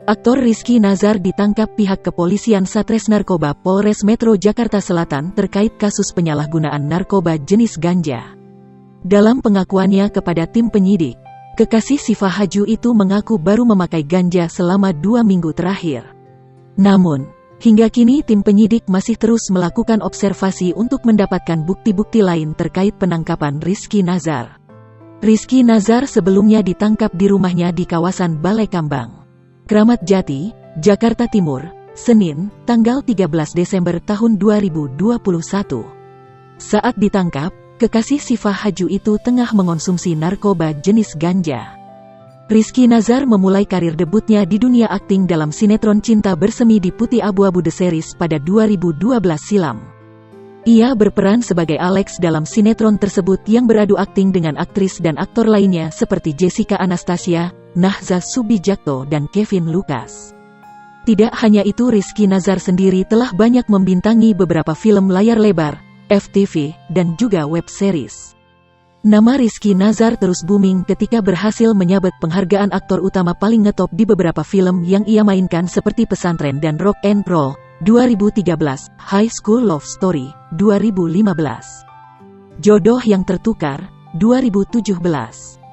Aktor Rizky Nazar ditangkap pihak kepolisian Satres Narkoba Polres Metro Jakarta Selatan terkait kasus penyalahgunaan narkoba jenis ganja. Dalam pengakuannya kepada tim penyidik, kekasih Siva Haju itu mengaku baru memakai ganja selama 2 minggu terakhir. Namun, hingga kini tim penyidik masih terus melakukan observasi untuk mendapatkan bukti-bukti lain terkait penangkapan Rizky Nazar. Rizky Nazar sebelumnya ditangkap di rumahnya di kawasan Balai Kambang, Kramat Jati, Jakarta Timur, Senin, tanggal 13 Desember tahun 2021. Saat ditangkap, kekasih Siva Haju itu tengah mengonsumsi narkoba jenis ganja. Rizky Nazar memulai karir debutnya di dunia akting dalam sinetron Cinta Bersemi di Putih Abu-Abu The Series pada 2012 silam. Ia berperan sebagai Alex dalam sinetron tersebut yang beradu akting dengan aktris dan aktor lainnya seperti Jessica Anastasia, Nahza Subijakto, dan Kevin Lucas. Tidak hanya itu, Rizky Nazar sendiri telah banyak membintangi beberapa film layar lebar, FTV, dan juga web series. Nama Rizky Nazar terus booming ketika berhasil menyabet penghargaan aktor utama paling ngetop di beberapa film yang ia mainkan seperti Pesantren dan Rock and Roll 2013, High School Love Story 2015, Jodoh yang Tertukar 2017.